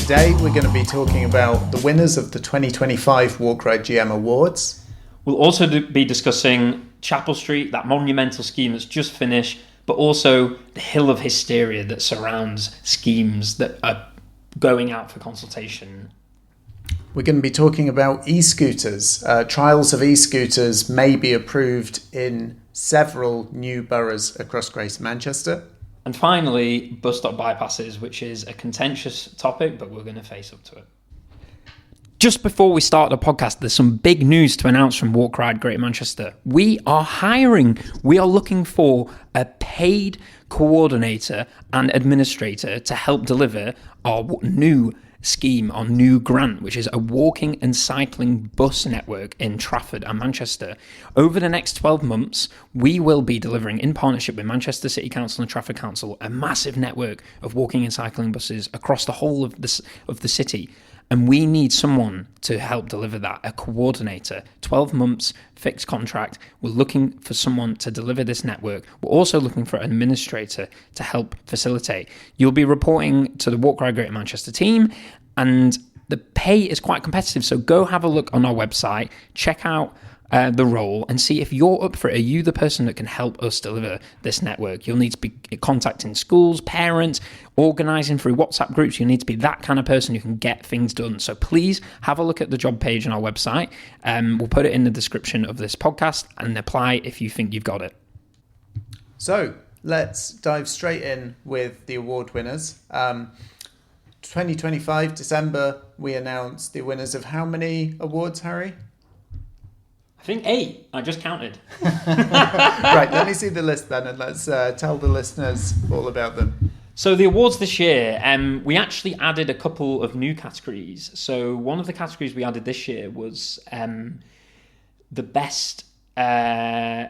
Today we're going to be talking about the winners of the 2025 Walk Ride GM Awards. We'll also be discussing Chapel Street, that monumental scheme that's just finished, but also the hill of hysteria that surrounds schemes that are going out for consultation. We're going to be talking about e-scooters. Trials of e-scooters may be approved in several new boroughs across Greater Manchester. And finally, bus stop bypasses, which is a contentious topic, but we're going to face up to it. Just before we start the podcast, there's some big news to announce from Walk Ride Greater Manchester. We are hiring. We are looking for a paid coordinator and administrator to help deliver our new scheme, our new grant, which is a walking and cycling bus network in Trafford and Manchester. Over the next 12 months, we will be delivering, in partnership with Manchester City Council and Trafford Council, a massive network of walking and cycling buses across the whole of the city. And we need someone to help deliver that, a coordinator, 12 months, fixed contract. We're looking for someone to deliver this network. We're also looking for an administrator to help facilitate. You'll be reporting to the Walk Ride Greater Manchester team, and the pay is quite competitive. So go have a look on our website, check out the role and see if you're up for it. Are you the person that can help us deliver this network? You'll need to be contacting schools, parents, organising through WhatsApp groups. You need to be that kind of person who can get things done. So please have a look at the job page on our website. We'll put it in the description of this podcast and apply if you think you've got it. So let's dive straight in with the award winners. 2025 December, we announced the winners of how many awards, Harry? I think 8. I just counted. Right, let me see the list then, and let's tell the listeners all about them. So the awards this year, we actually added a couple of new categories. So one of the categories we added this year was the best campaign.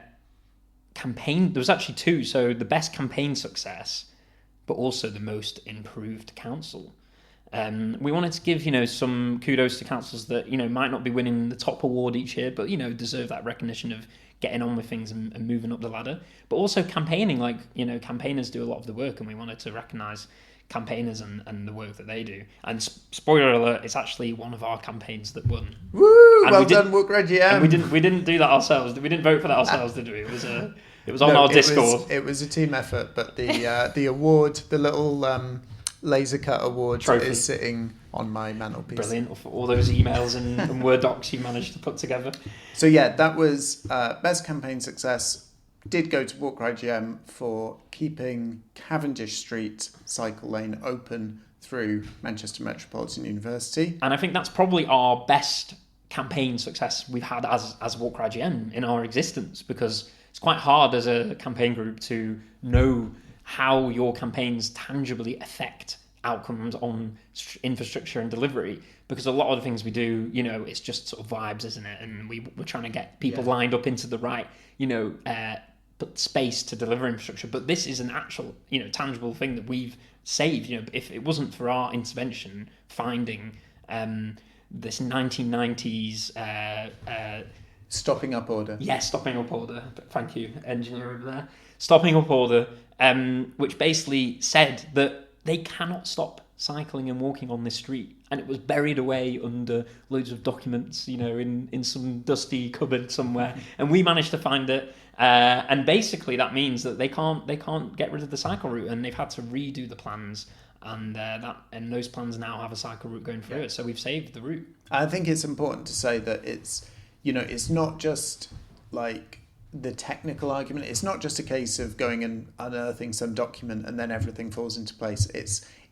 There was actually 2. So the best campaign success, but also the most improved council. We wanted to give, some kudos to councils that, might not be winning the top award each year, but, deserve that recognition of getting on with things and moving up the ladder. But also campaigning, campaigners do a lot of the work, and we wanted to recognise campaigners and the work that they do. And spoiler alert, it's actually one of our campaigns that won. Woo! Well done, Walk Ride GM. And we didn't do that ourselves. We didn't vote for that ourselves, did we? It was on our Discord. It was a team effort, but the award, the little laser cut award, trophy is sitting on my mantelpiece. Brilliant, for all those emails and Word docs you managed to put together. So yeah, that was best campaign success. Did go to Walk Ride GM for keeping Cavendish Street cycle lane open through Manchester Metropolitan University. And I think that's probably our best campaign success we've had as Walk Ride GM in our existence, because it's quite hard as a campaign group to know how your campaigns tangibly affect outcomes on infrastructure and delivery, because a lot of the things we do, it's just sort of vibes, isn't it? And we're trying to get people lined up into the right, space to deliver infrastructure. But this is an actual, tangible thing that we've saved. If it wasn't for our intervention, finding this 1990s stopping up order. Yes, stopping up order. Thank you, engineer over there. Stopping up order, which basically said that they cannot stop cycling and walking on this street. And it was buried away under loads of documents, in some dusty cupboard somewhere. And we managed to find it. And basically that means that they can't get rid of the cycle route, and they've had to redo the plans. And those plans now have a cycle route going through it. So we've saved the route. I think it's important to say that it's not just like the technical argument. It's not just a case of going and unearthing some document and then everything falls into place.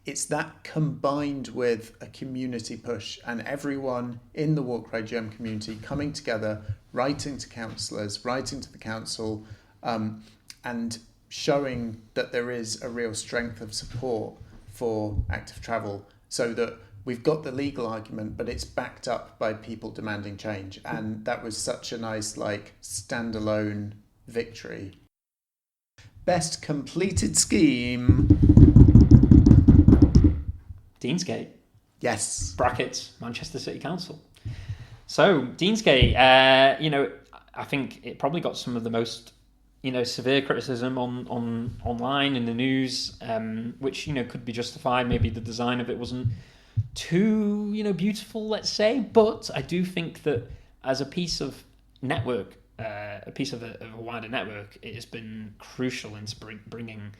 It's that combined with a community push and everyone in the Walk Ride GM community coming together, writing to councillors, writing to the council, and showing that there is a real strength of support for active travel, so that we've got the legal argument, but it's backed up by people demanding change. And that was such a nice, standalone victory. Best completed scheme. Deansgate. Yes. Brackets, Manchester City Council. So, Deansgate, I think it probably got some of the most severe criticism on online in the news, which could be justified. Maybe the design of it wasn't too, beautiful, let's say. But I do think that as a piece of network, a piece of a wider network, it has been crucial into bringing,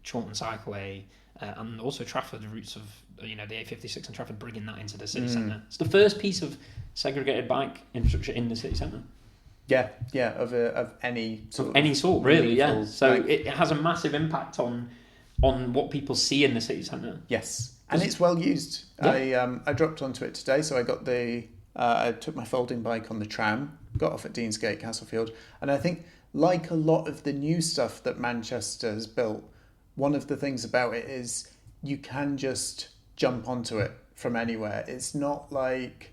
Chorlton Cycleway and also Trafford routes of, the A56 and Trafford, bringing that into the city centre. It's the first piece of segregated bike infrastructure in the city centre. Yeah, of any sort, really, yeah. So like, it has a massive impact on what people see in the city centre. Yes, and it's well used. Yeah. I dropped onto it today, so I got I took my folding bike on the tram, got off at Deansgate, Castlefield, and I think, like a lot of the new stuff that Manchester has built, one of the things about it is you can just jump onto it from anywhere. It's not like,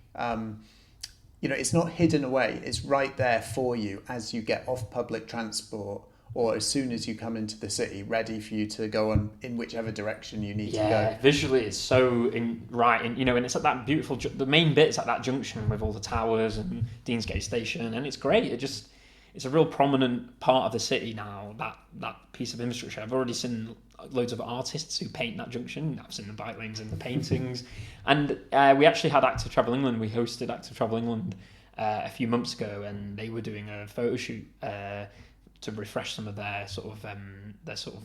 it's not hidden away. It's right there for you as you get off public transport or as soon as you come into the city, ready for you to go on in whichever direction you need to go. Yeah, visually it's so and it's at that beautiful, the main bit's at that junction with all the towers and Deansgate Station, and it's great. It's a real prominent part of the city now, that piece of infrastructure. I've already seen loads of artists who paint that junction. I've seen the bike lanes and the paintings. And we actually had Active Travel England. We hosted Active Travel England a few months ago, and they were doing a photo shoot to refresh some of their sort of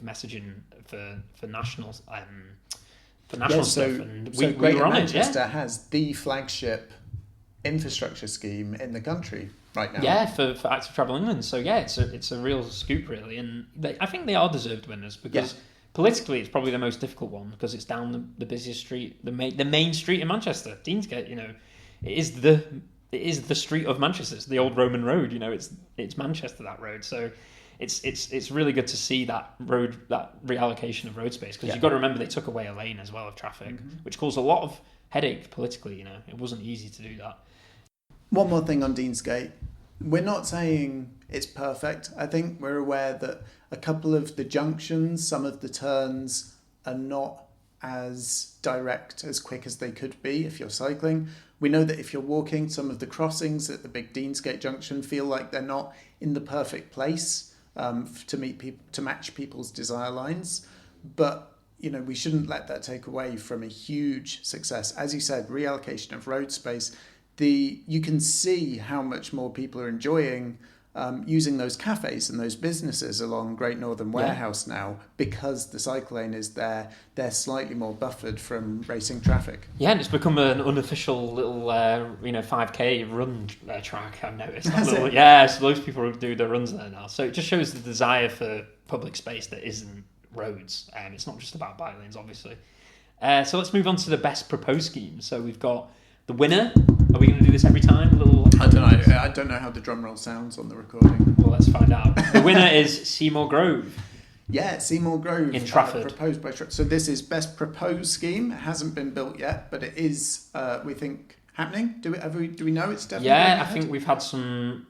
messaging for national stuff. And we were on Manchester it. Yeah. has the flagship infrastructure scheme in the country right now. Yeah, for Active Travel England. So yeah, it's a real scoop, really, and I think they are deserved winners because politically it's probably the most difficult one because it's down the busiest street, the main street in Manchester, Deansgate. It is the street of Manchester. It's the old Roman road. It's Manchester, that road. So it's really good to see that reallocation of road space, because you've got to remember they took away a lane as well of traffic, which caused a lot of headache politically. It wasn't easy to do that. One more thing on Deansgate. We're not saying it's perfect. I think we're aware that a couple of the junctions, some of the turns are not as direct, as quick as they could be if you're cycling. We know that if you're walking, some of the crossings at the big Deansgate junction feel like they're not in the perfect place to match people's desire lines. But we shouldn't let that take away from a huge success. As you said, reallocation of road space. You can see how much more people are enjoying using those cafes and those businesses along Great Northern Warehouse now, because the cycle lane is there. They're slightly more buffered from racing traffic. Yeah, and it's become an unofficial little 5k run track, I've noticed. So loads of people do their runs there now. So it just shows the desire for public space that isn't roads, and it's not just about bike lanes, obviously. So let's move on to the best proposed scheme. So we've got the winner. Are we going to do this every time? I don't know. I don't know how the drum roll sounds on the recording. Well, let's find out. The winner is Seymour Grove. Yeah, Seymour Grove. In Trafford. Proposed by Trafford. So this is best proposed scheme. It hasn't been built yet, but it is, we think, happening. Do we know it's definitely Yeah, I think we've had some,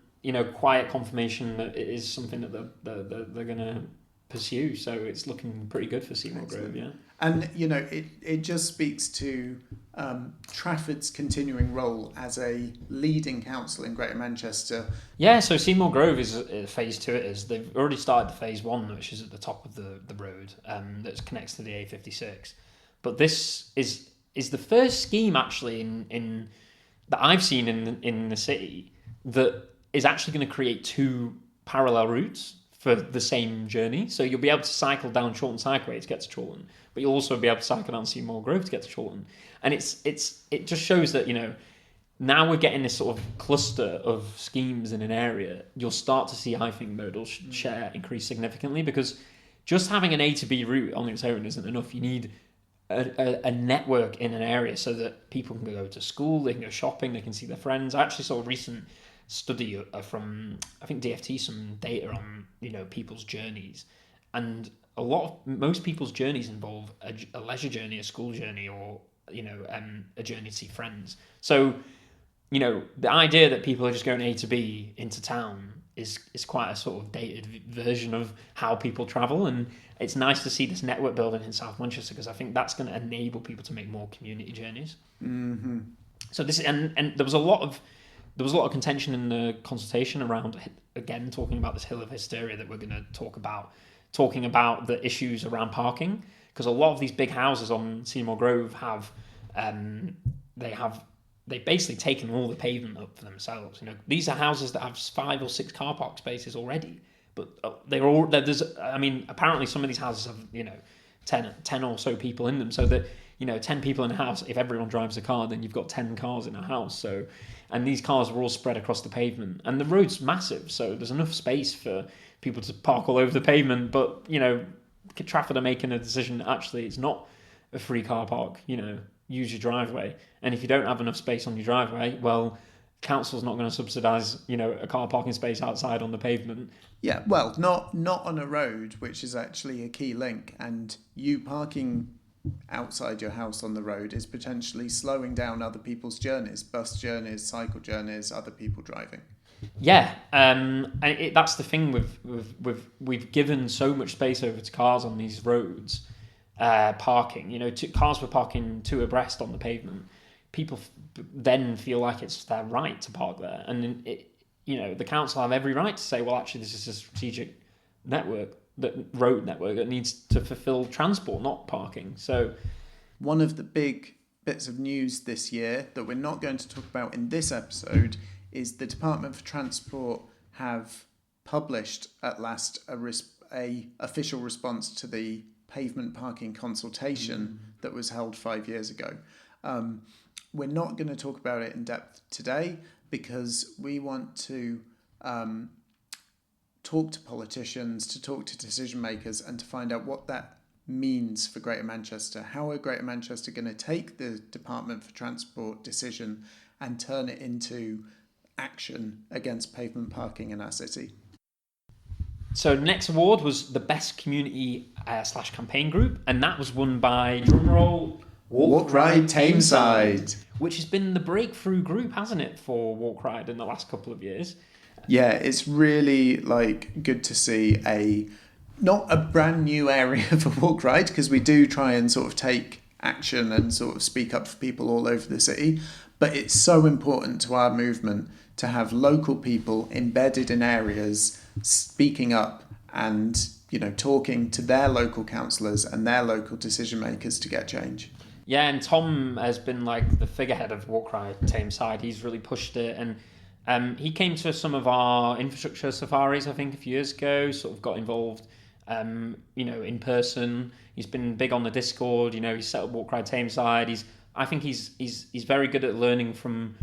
quiet confirmation that it is something that they're going to pursue. So it's looking pretty good for Seymour Grove, yeah. And, it just speaks to Trafford's continuing role as a leading council in Greater Manchester. Yeah, so Seymour Grove is phase 2. They've already started the phase 1, which is at the top of the road that connects to the A56. But this is the first scheme actually in that I've seen in the city that is actually going to create 2 parallel routes for the same journey. So you'll be able to cycle down Chorlton Cycleway to get to Chorlton, but you'll also be able to cycle down Seymour Grove to get to Chorlton. And it just shows that, now we're getting this sort of cluster of schemes in an area. You'll start to see, I think, modal share increase significantly, because just having an A to B route on its own isn't enough. You need a network in an area so that people can go to school, they can go shopping, they can see their friends. I actually saw a recent study from, I think, DFT, some data on people's journeys, and most people's journeys involve a leisure journey, a school journey, or a journey to see friends. So the idea that people are just going A to B into town is quite a sort of dated version of how people travel, and it's nice to see this network building in South Manchester, because I think that's going to enable people to make more community journeys. Mm-hmm. So this and there was a lot of contention in the consultation around, again, talking about this hill of hysteria that we're going to talk about, talking about the issues around parking, because a lot of these big houses on Seymour Grove have they've basically taken all the pavement up for themselves. These are houses that have 5 or 6 car park spaces already, but apparently some of these houses have 10 or so people in them, so that 10 people in a house, if everyone drives a car, then you've got 10 cars in a house. So, and these cars were all spread across the pavement, and the road's massive, so there's enough space for people to park all over the pavement. But Trafford are making a decision that actually it's not a free car park. Use your driveway, and if you don't have enough space on your driveway, well, council's not going to subsidise a car parking space outside on the pavement. Yeah, well, not on a road, which is actually a key link, and you parking outside your house on the road is potentially slowing down other people's journeys, bus journeys, cycle journeys, other people driving. Yeah, and that's the thing we've given so much space over to cars on these roads, parking. Cars were parking 2 abreast on the pavement. People then feel like it's their right to park there, and the council have every right to say, well, actually, this is a strategic road network that needs to fulfill transport, not parking. So one of the big bits of news this year that we're not going to talk about in this episode is the Department for Transport have published at last a official response to the pavement parking consultation that was held 5 years ago. We're not going to talk about it in depth today because we want to talk to politicians, to talk to decision makers, and to find out what that means for Greater Manchester. How are Greater Manchester going to take the Department for Transport decision and turn it into action against pavement parking in our city? So next award was the best community / campaign group, and that was won by, drumroll, Walk Ride Tameside, which has been the breakthrough group, hasn't it, for Walk Ride in the last couple of years? Yeah, it's really good to see not a brand new area for Walk Ride, because we do try and sort of take action and sort of speak up for people all over the city, but it's so important to our movement to have local people embedded in areas speaking up and talking to their local councillors and their local decision makers to get change. Yeah, and Tom has been the figurehead of Walk Ride Tameside. He's really pushed it, and he came to some of our infrastructure safaris, I think, a few years ago, sort of got involved, in person. He's been big on the Discord, he's set up Walk Ride Tameside. I think he's very good at learning from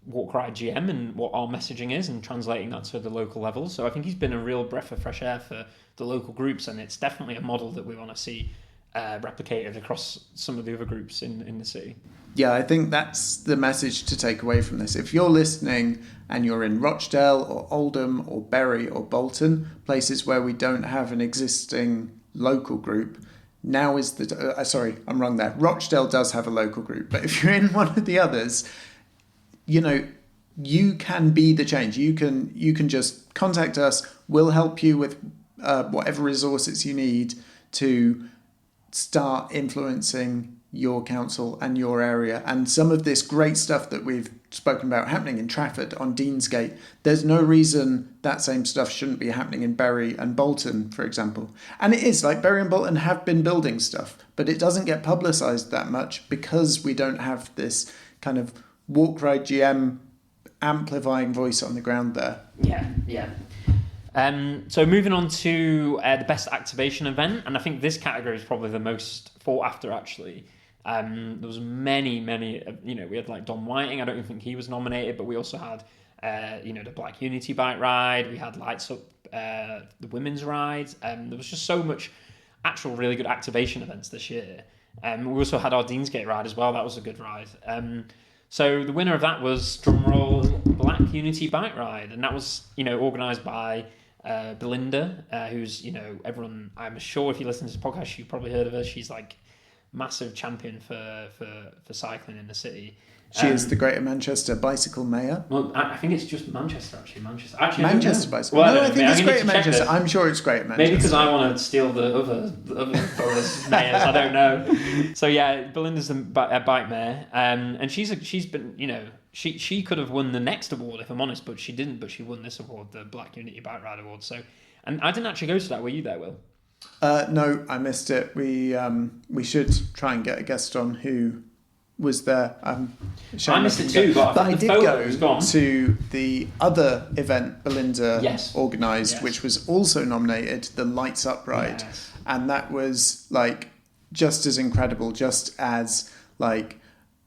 Walk Ride GM and what our messaging is and translating that to the local level. So I think he's been a real breath of fresh air for the local groups, and it's definitely a model that we want to see replicated across some of the other groups in the city. Yeah, I think that's the message to take away from this. If you're listening and you're in Rochdale or Oldham or Bury or Bolton, places where we don't have an existing local group, now is the... sorry, I'm wrong there. Rochdale does have a local group, but if you're in one of the others, you can be the change. You can just contact us. We'll help you with whatever resources you need to start influencing your council and your area. And some of this great stuff that we've spoken about happening in Trafford on Deansgate, there's no reason that same stuff shouldn't be happening in Bury and Bolton, for example. And it is, Bury and Bolton have been building stuff, but it doesn't get publicised that much because we don't have this kind of Walk Ride GM amplifying voice on the ground there. Yeah. So moving on to the best activation event, and I think this category is probably the most fought after, actually. There was many, we had Don Whiting. I don't even think he was nominated, but we also had, the Black Unity bike ride. We had Lights Up, the women's ride. There was just so much actual really good activation events this year. We also had our Deansgate ride as well. That was a good ride. So the winner of that was, drumroll, Black Unity bike ride, and that was, organised by Belinda, who's, everyone, I'm sure if you listen to this podcast, you've probably heard of her. She's massive champion for cycling in the city. She is the Greater Manchester Bicycle Mayor. Well, I think it's just Manchester, actually. Manchester Bicycle. Well, no, I think it's Greater Manchester. I'm sure it's Greater Manchester. Maybe because I want to steal the other boroughs' mayors. I don't know. So yeah, Belinda's the bike mayor, and she's been, she could have won the next award if I'm honest, but she didn't. But she won this award, the Black Unity Bike Ride Award. So, and I didn't actually go to that. Were you there, Will? No, I missed it. We should try and get a guest on who was there. I missed it too, but I the did photo was gone. to the other event Belinda organised, which was also nominated, the Lights Up Ride, and that was like just as incredible, just as like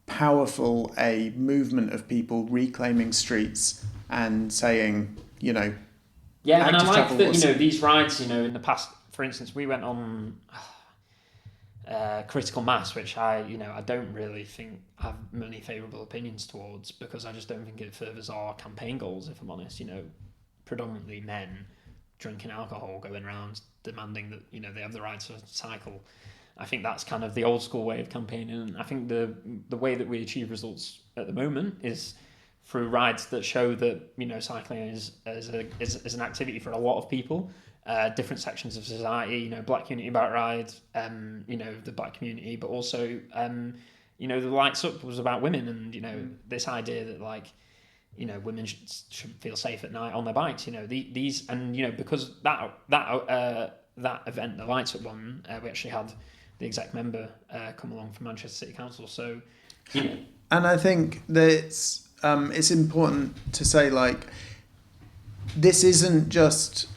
powerful a movement of people reclaiming streets and saying, you know. Yeah, and I like that, you know, these rides, you know, in the past, for instance, we went on Critical Mass, which I don't really think have many favourable opinions towards, because I just don't think it furthers our campaign goals, if I'm honest. You know, predominantly men drinking alcohol, going around demanding that, you know, they have the right to cycle. I think that's kind of the old school way of campaigning, and I think the way that we achieve results at the moment is through rides that show that, you know, cycling is an activity for a lot of people, different sections of society. You know, Black Unity Bike Ride, you know, the black community, but also, you know, the Lights Up was about women, and, you know, this idea that, like, you know, women should feel safe at night on their bikes. You know, these, and, you know, because that event, the Lights Up one, we actually had the exec member come along from Manchester City Council. So, you know, and I think that it's important to say, like, this isn't just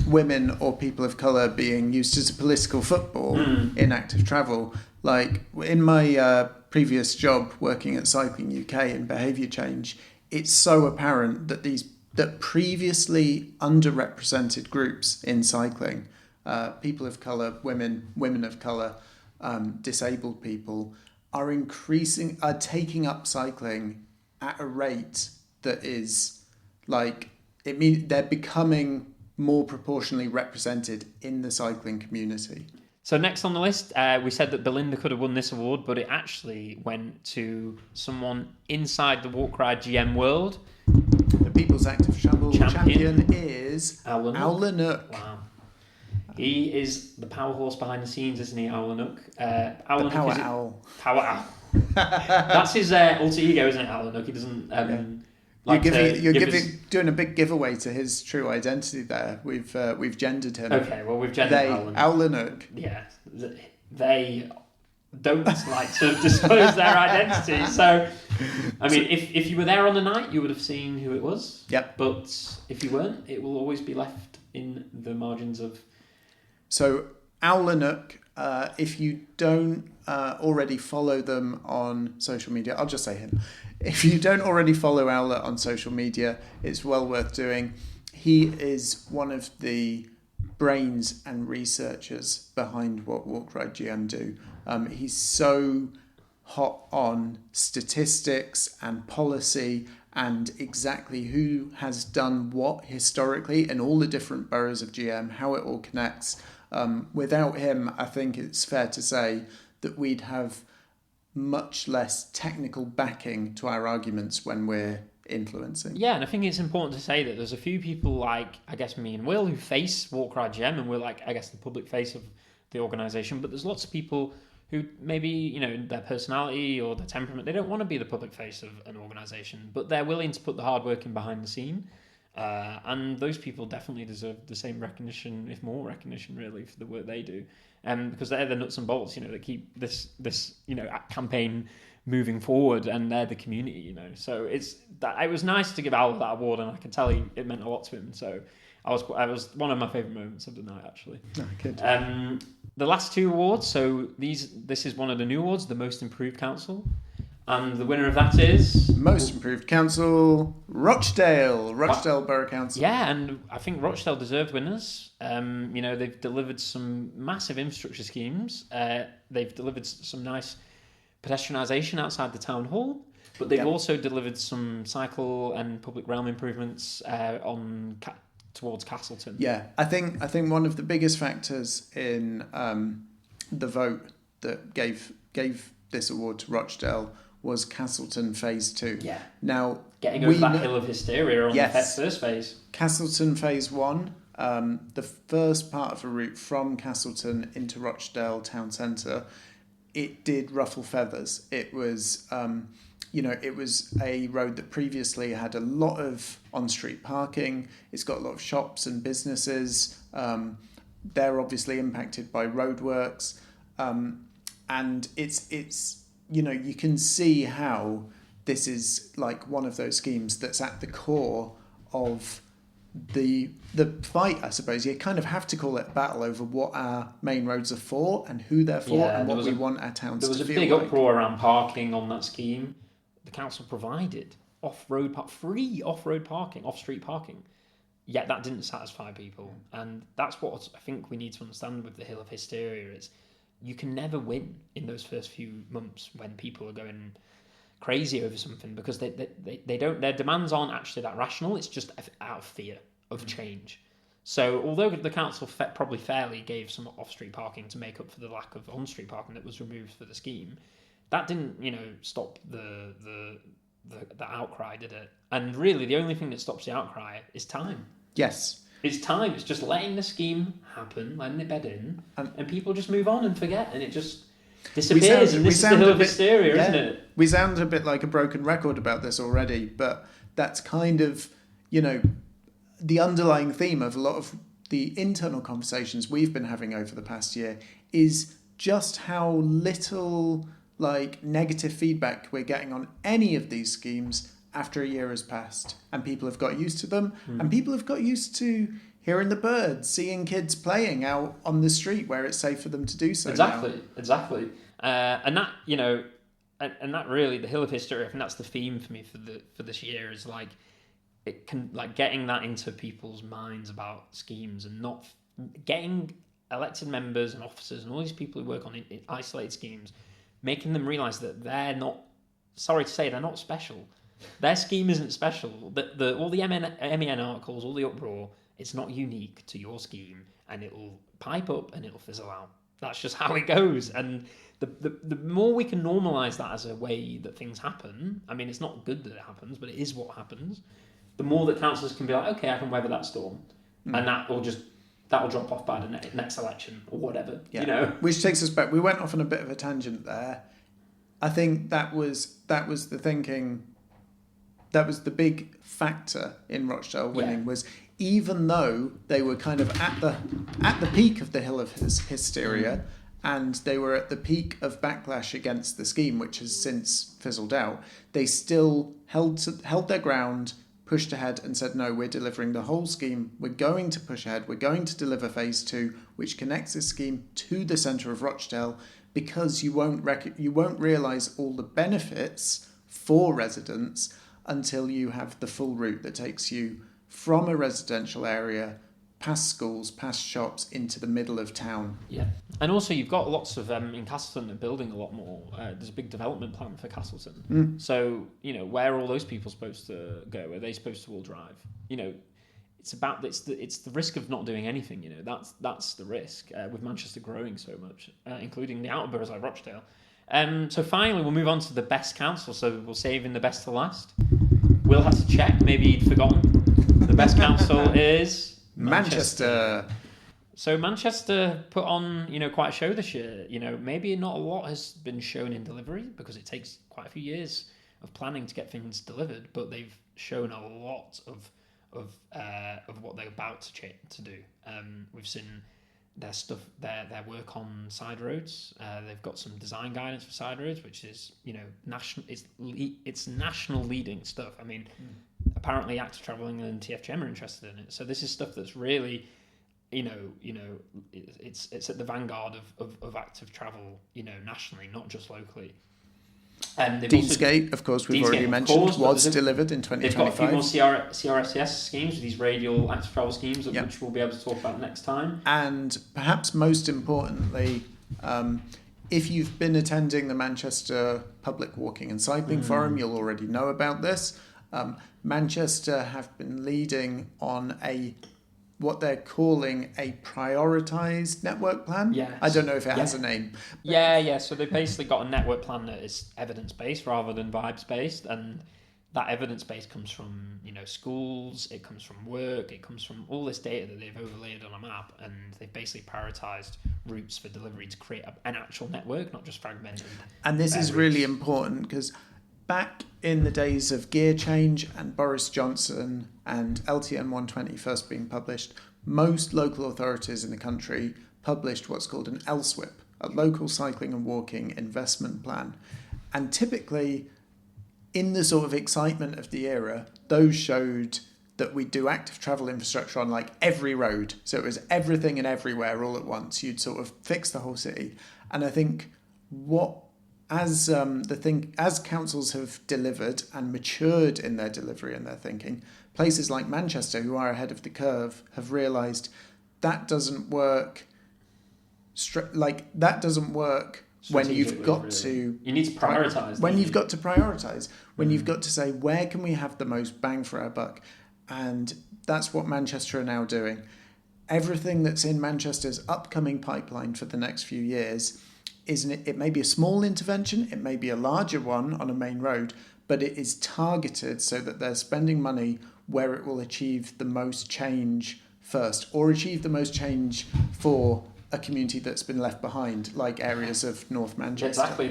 women or people of colour being used as a political football in active travel. Like, in my previous job working at Cycling UK in behaviour change, it's so apparent that previously underrepresented groups in cycling, people of colour, women of colour, disabled people, are taking up cycling at a rate that is, like, it means they're becoming more proportionally represented in the cycling community. So next on the list, we said that Belinda could have won this award, but it actually went to someone inside the walk ride GM world. The People's Active Travel champion is Alan Nook. Wow. He is the power horse behind the scenes, isn't he, Alan Nook? The Power Owl. Power Owl. That's his alter ego, isn't it, Alan Nook? He doesn't... You're doing a big giveaway to his true identity there. We've gendered him. Okay, well, we've gendered Alan. Owl Nook. Yeah, they don't like to disclose their identity. So, I mean, if you were there on the night, you would have seen who it was. Yep. But if you weren't, it will always be left in the margins of... So, Owl Nook, if you don't already follow them on social media, I'll just say him. If you don't already follow Owlet on social media, it's well worth doing. He is one of the brains and researchers behind what Walk Ride GM do. He's so hot on statistics and policy and exactly who has done what historically in all the different boroughs of GM, how it all connects. Without him, I think it's fair to say that we'd have much less technical backing to our arguments when we're influencing. Yeah, and I think it's important to say that there's a few people like, I guess, me and Will, who face Walk Ride GM, and we're like, I guess, the public face of the organisation, but there's lots of people who maybe, you know, their personality or their temperament, they don't want to be the public face of an organisation, but they're willing to put the hard work in behind the scene. And those people definitely deserve the same recognition, if more recognition, really, for the work they do. Because they're the nuts and bolts, you know, that keep this you know, campaign moving forward, and they're the community, you know. So it was nice to give Al that award, and I can tell it meant a lot to him. So I was one of my favourite moments of the night, actually. Oh, good. The last two awards. So this is one of the new awards, the Most Improved Council. And the winner of that is... Most Improved Council, Rochdale Borough Council. Yeah, and I think Rochdale deserved winners. You know, they've delivered some massive infrastructure schemes. They've delivered some nice pedestrianisation outside the town hall. But they've also delivered some cycle and public realm improvements towards Castleton. Yeah, I think one of the biggest factors in the vote that gave this award to Rochdale was Castleton Phase 2. Yeah. Now, getting over that hill of hysteria on the first phase. Castleton Phase 1, the first part of the route from Castleton into Rochdale town centre, it did ruffle feathers. It was, it was a road that previously had a lot of on-street parking. It's got a lot of shops and businesses. They're obviously impacted by roadworks. And it's you can see how this is like one of those schemes that's at the core of the fight, I suppose. You kind of have to call it a battle over what our main roads are for and who they're for and what we want our towns to feel like. There was a big uproar around parking on that scheme. The council provided free off-road parking, off-street parking. Yet that didn't satisfy people. And that's what I think we need to understand with the Hill of Hysteria is you can never win in those first few months when people are going crazy over something because they don't, their demands aren't actually that rational. It's just out of fear of change. So although the council probably fairly gave some off-street parking to make up for the lack of on-street parking that was removed for the scheme, that didn't, stop the outcry, did it? And really, the only thing that stops the outcry is time. Yes. It's time. It's just letting the scheme happen, letting it bed in, and people just move on and forget, and it just disappears. And this is the Hill of Hysteria, isn't it? We sound a bit like a broken record about this already, but that's kind of, the underlying theme of a lot of the internal conversations we've been having over the past year is just how little negative feedback we're getting on any of these schemes after a year has passed, and people have got used to them, and people have got used to hearing the birds, seeing kids playing out on the street where it's safe for them to do so. Exactly. And that, and that really, the Hill of Hysteria, I think that's the theme for me for this year is it can getting that into people's minds about schemes and not getting elected members and officers and all these people who work on isolated schemes, making them realise that they're not, sorry to say, they're not special. Their scheme isn't special. All the MEN articles, all the uproar, it's not unique to your scheme, and it'll pipe up and it'll fizzle out. That's just how it goes. And the more we can normalise that as a way that things happen, I mean, it's not good that it happens, but it is what happens. The more that councillors can be like, okay, I can weather that storm, and that'll drop off by the next election or whatever. Yeah. Which takes us back. We went off on a bit of a tangent there. I think that was the thinking. That was the big factor in Rochdale winning was even though they were kind of at the peak of the Hill of Hysteria, and they were at the peak of backlash against the scheme, which has since fizzled out, they still held their ground, pushed ahead and said, no, we're delivering the whole scheme. We're going to push ahead. We're going to deliver phase 2, which connects this scheme to the centre of Rochdale, because you won't realise all the benefits for residents until you have the full route that takes you from a residential area, past schools, past shops, into the middle of town. Yeah. And also you've got lots of, in Castleton, they're building a lot more. There's a big development plan for Castleton. So, where are all those people supposed to go? Are they supposed to all drive? It's the risk of not doing anything, that's the risk with Manchester growing so much, including the outer boroughs like Rochdale. So finally, we'll move on to the best council. So we'll save in the best to last. We'll have to check. Maybe he'd forgotten. The best council is Manchester. So Manchester put on, quite a show this year. Maybe not a lot has been shown in delivery because it takes quite a few years of planning to get things delivered. But they've shown a lot of what they're about to do. We've seen their stuff, their work on side roads. They've got some design guidance for side roads, which is national. It's national leading stuff. I mean, apparently Active Travel England and TFGM are interested in it. So this is stuff that's really, it's at the vanguard of active travel, nationally, not just locally. Deansgate, of course, we've already mentioned, was delivered in 2025. They've got a few more CRSS schemes, these radial active travel schemes, which we'll be able to talk about next time. And perhaps most importantly, if you've been attending the Manchester Public Walking and Cycling Forum, you'll already know about this. Manchester have been leading on what they're calling a prioritised network plan. Yes. I don't know if it has a name. Yeah. So they basically got a network plan that is evidence-based rather than vibes-based, and that evidence base comes from schools, it comes from work, it comes from all this data that they've overlaid on a map, and they've basically prioritised routes for delivery to create an actual network, not just fragmented. And this is really important because back in the days of gear change and Boris Johnson and LTN 120 first being published, most local authorities in the country published what's called an LSWIP, a local cycling and walking investment plan. And typically, in the sort of excitement of the era, those showed that we do active travel infrastructure on like every road. So it was everything and everywhere all at once. You'd sort of fix the whole city. And I think as councils have delivered and matured in their delivery and their thinking, places like Manchester, who are ahead of the curve, have realised that doesn't work. That doesn't work when you've got to. You need to prioritise. When you've got to prioritise. When you've got to say, where can we have the most bang for our buck? And that's what Manchester are now doing. Everything that's in Manchester's upcoming pipeline for the next few years, it may be a small intervention, it may be a larger one on a main road, but it is targeted so that they're spending money where it will achieve the most change first, or achieve the most change for a community that's been left behind, like areas of North Manchester. Exactly.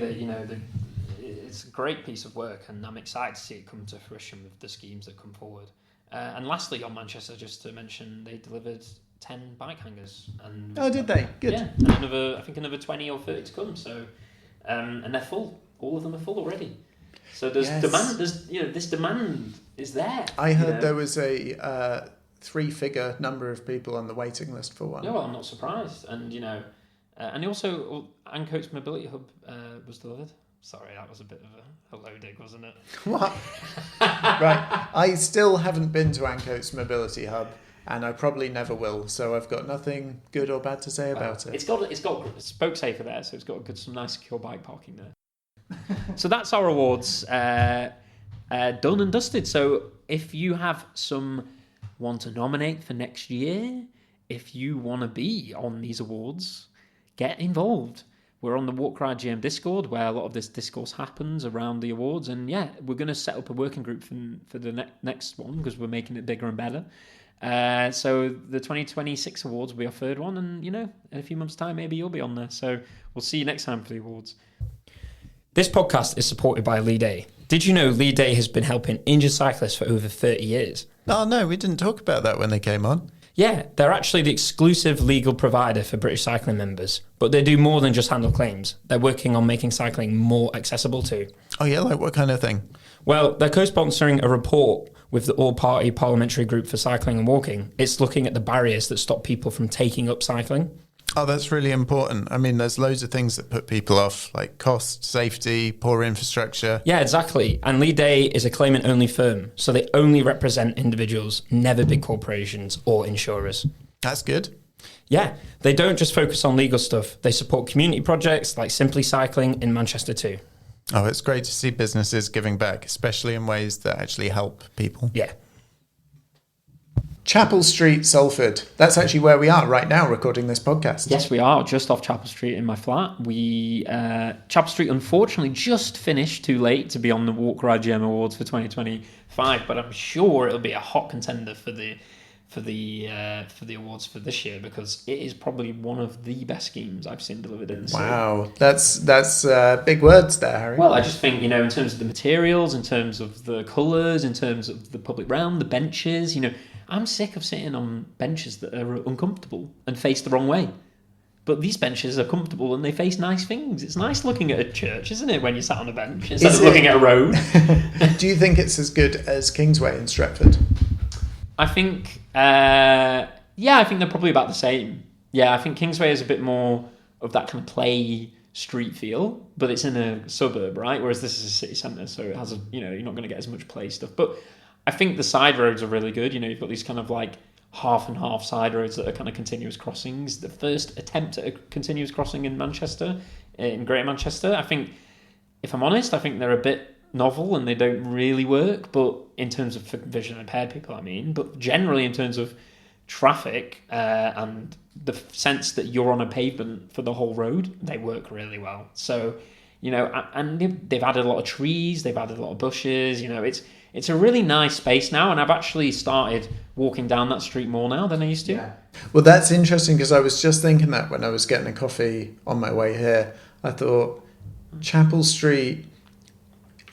It's a great piece of work, and I'm excited to see it come to fruition with the schemes that come forward. And lastly, on Manchester, just to mention, they delivered 10 bike hangers. And did they? Good. Yeah, and another 20 or 30 to come. So, and they're full. All of them are full already. So there's demand. This demand is there. I heard there was a 3-figure number of people on the waiting list for one. No, well, I'm not surprised. And and also Ancoats Mobility Hub was delivered. Sorry, that was a bit of a hello dig, wasn't it? What? Right. I still haven't been to Ancoats Mobility Hub, and I probably never will. So I've got nothing good or bad to say about it. It's got spoke safer there, so it's got some nice secure bike parking there. So that's our awards done and dusted. So if you have someone to nominate for next year, if you want to be on these awards, get involved. We're on the Walk Ride GM Discord, where a lot of this discourse happens around the awards. And we're going to set up a working group for the next one, because we're making it bigger and better. So the 2026 awards will be our third one. And, in a few months' time, maybe you'll be on there. So we'll see you next time for the awards. This podcast is supported by Leigh. Did you know Leigh has been helping injured cyclists for over 30 years? Oh, no, we didn't talk about that when they came on. Yeah, they're actually the exclusive legal provider for British cycling members, but they do more than just handle claims. They're working on making cycling more accessible too. Oh yeah, like what kind of thing? Well, they're co-sponsoring a report with the All-Party Parliamentary Group for Cycling and Walking. It's looking at the barriers that stop people from taking up cycling. Oh, that's really important. I mean, there's loads of things that put people off, like cost, safety, poor infrastructure. Yeah, exactly. And Leigh is a claimant-only firm, so they only represent individuals, never big corporations or insurers. That's good. Yeah, they don't just focus on legal stuff. They support community projects like Simply Cycling in Manchester too. Oh, it's great to see businesses giving back, especially in ways that actually help people. Yeah. Chapel Street, Salford. That's actually where we are right now recording this podcast. Yes, we are, just off Chapel Street in my flat. Chapel Street, unfortunately, just finished too late to be on the Walk Ride GM Awards for 2025, but I'm sure it'll be a hot contender for the awards for this year, because it is probably one of the best schemes I've seen delivered in the city. Wow, that's big words there, Harry. Well, I just think, in terms of the materials, in terms of the colours, in terms of the public realm, the benches, I'm sick of sitting on benches that are uncomfortable and face the wrong way. But these benches are comfortable and they face nice things. It's nice looking at a church, isn't it, when you sat on a bench instead of looking at a road? Do you think it's as good as Kingsway in Stretford? I think, I think they're probably about the same. Yeah, I think Kingsway is a bit more of that kind of play street feel, but it's in a suburb, right? Whereas this is a city centre, so it has you're not going to get as much play stuff. But I think the side roads are really good. You've got these kind of like half and half side roads that are kind of continuous crossings. The first attempt at a continuous crossing in Manchester, in Greater Manchester, I think, if I'm honest, I think they're a bit novel and they don't really work, but in terms of vision impaired people, but generally in terms of traffic and the sense that you're on a pavement for the whole road, they work really well. So, and they've added a lot of trees, they've added a lot of bushes, it's a really nice space now, and I've actually started walking down that street more now than I used to. Yeah. Well, that's interesting, because I was just thinking that when I was getting a coffee on my way here. I thought, Chapel Street,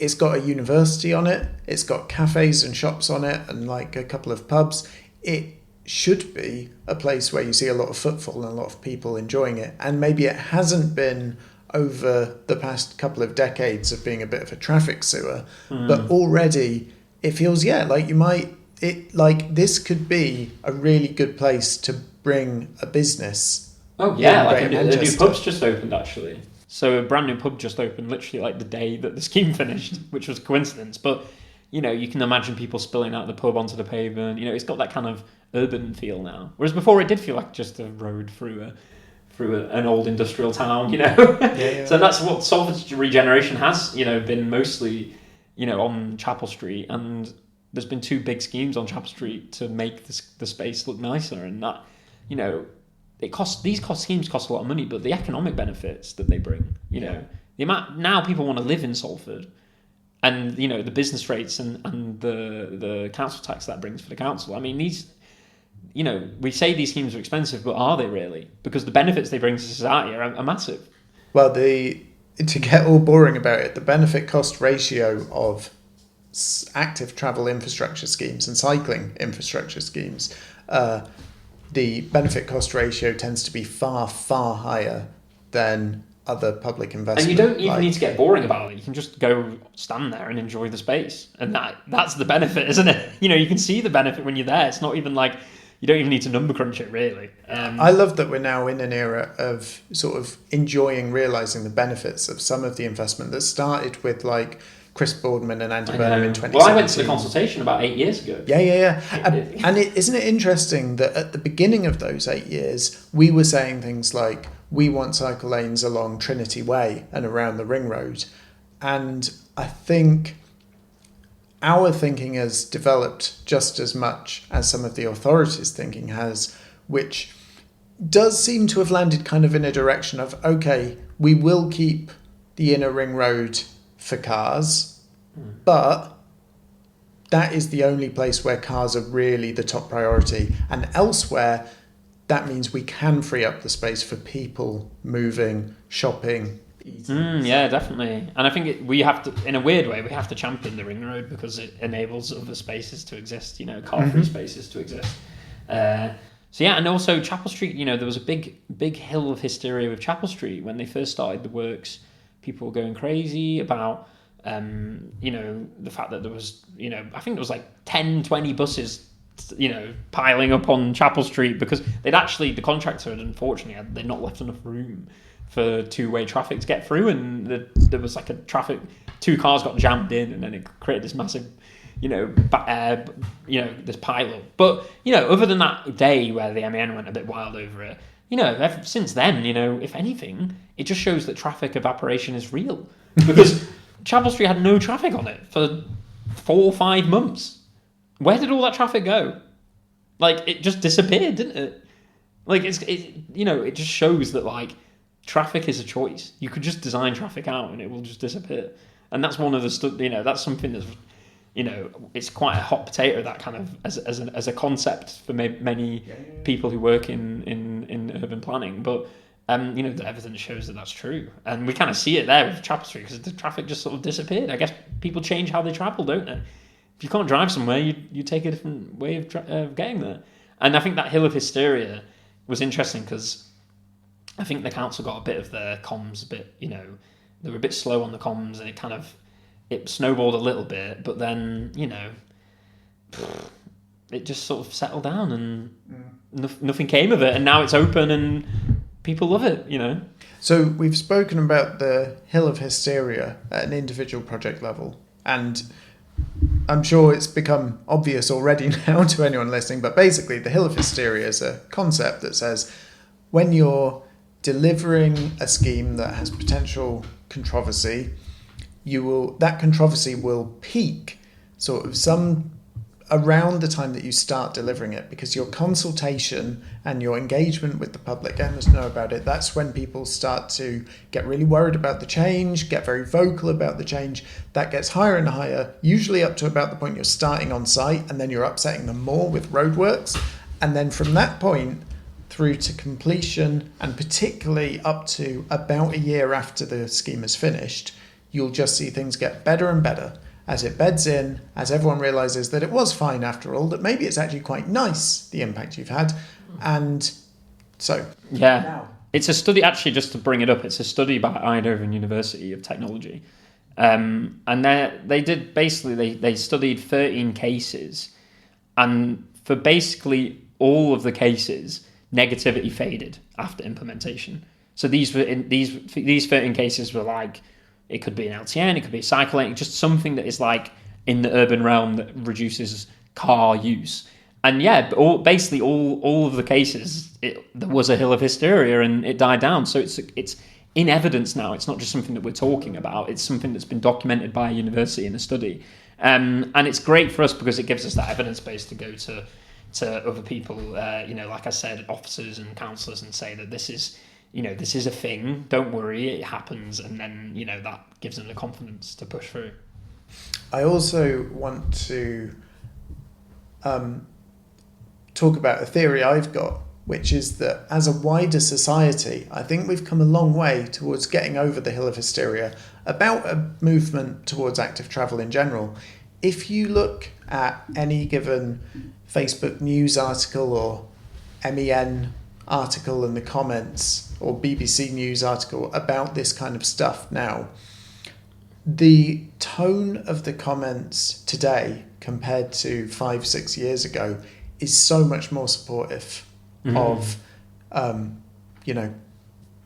it's got a university on it, it's got cafes and shops on it, and like a couple of pubs. It should be a place where you see a lot of footfall and a lot of people enjoying it, and maybe it hasn't been over the past couple of decades of being a bit of a traffic sewer, but already it feels this could be a really good place to bring a business. Oh yeah, like a new pub's just opened actually. So a brand new pub just opened literally like the day that the scheme finished, which was a coincidence. But you can imagine people spilling out the pub onto the pavement. It's got that kind of urban feel now, whereas before it did feel like just a road through an old industrial town. Yeah. So that's what Salford's regeneration has been mostly on Chapel Street, and there's been 2 big schemes on Chapel Street to make the space look nicer, and that these schemes cost a lot of money, but the economic benefits that they bring, the amount now people want to live in Salford, and the business rates and the council tax that brings for the council. I mean, these, we say these schemes are expensive, but are they really? Because the benefits they bring to society are massive. Well, to get all boring about it, the benefit cost ratio of active travel infrastructure schemes and cycling infrastructure schemes, the benefit cost ratio tends to be far, far higher than other public investment. And you don't even need to get boring about it. You can just go stand there and enjoy the space. And that's the benefit, isn't it? You can see the benefit when you're there. It's not even like you don't even need to number crunch it, really. I love that we're now in an era of sort of realising the benefits of some of the investment that started with like Chris Boardman and Andy Burnham in 2017. Well, I went to the consultation about 8 years ago. Yeah. Isn't it interesting that at the beginning of those 8 years, we were saying things like, we want cycle lanes along Trinity Way and around the Ring Road. And I think our thinking has developed just as much as some of the authorities' thinking has, which does seem to have landed kind of in a direction of, okay, we will keep the inner Ring Road for cars, but that is the only place where cars are really the top priority, and elsewhere that means we can free up the space for people moving, shopping, eating. Yeah, definitely. And I think we have to, in a weird way, we have to champion the Ring Road because it enables other spaces to exist, car-free spaces to exist. So yeah, and also Chapel Street, there was a big hill of hysteria with Chapel Street when they first started the works. People were going crazy about, the fact that there was, I think there was like 10, 20 buses, piling up on Chapel Street because the contractor had unfortunately they'd not left enough room for two-way traffic to get through, and there was like 2 cars got jammed in, and then it created this massive, this pile up. But, other than that day where the MEN went a bit wild over it, ever since then, if anything, it just shows that traffic evaporation is real. Because Chapel Street had no traffic on it for 4 or 5 months. Where did all that traffic go? Like, it just disappeared, didn't it? Like, it just shows that, like, traffic is a choice. You could just design traffic out and it will just disappear. And that's one of the that's something that's, it's quite a hot potato, that kind of, as a concept for many people who work in urban planning. But, the evidence shows that that's true. And we kind of see it there with Chapel Street because the traffic just sort of disappeared. I guess people change how they travel, don't they? If you can't drive somewhere, you take a different way of getting there. And I think that hill of hysteria was interesting because I think the council got a bit of their comms they were a bit slow on the comms, and it snowballed a little bit, but then, it just sort of settled down and nothing came of it. And now it's open and people love it, So we've spoken about the hill of hysteria at an individual project level, and I'm sure it's become obvious already now to anyone listening, but basically the hill of hysteria is a concept that says when you're delivering a scheme that has potential controversy, that controversy will peak sort of around the time that you start delivering it, because your consultation and your engagement with the public, getting us to know about it, that's when people start to get really worried about the change, get very vocal about the change. That gets higher and higher, usually up to about the point you're starting on site, and then you're upsetting them more with roadworks. And then from that point through to completion, and particularly up to about a year after the scheme is finished, you'll just see things get better and better as it beds in, as everyone realises that it was fine after all, that maybe it's actually quite nice, the impact you've had. And so... Yeah. It's a study, actually, just to bring it up, it's a study by Eindhoven University of Technology. And they did basically, they studied 13 cases, and for basically all of the cases, negativity faded after implementation. So these 13 cases were like, it could be an LTN, it could be a cycle lane, just something that is like in the urban realm that reduces car use. And yeah, basically all of the cases, there was a hill of hysteria and it died down. So it's in evidence now. It's not just something that we're talking about. It's something that's been documented by a university in a study. And it's great for us because it gives us that evidence base to go to other people, like I said, officers and counsellors, and say that this is a thing. Don't worry, it happens. And then, that gives them the confidence to push through. I also want to talk about a theory I've got, which is that as a wider society, I think we've come a long way towards getting over the hill of hysteria about a movement towards active travel in general. If you look at any given Facebook news article or MEN article in the comments, or BBC News article about this kind of stuff now, the tone of the comments today compared to 5-6 years ago is so much more supportive of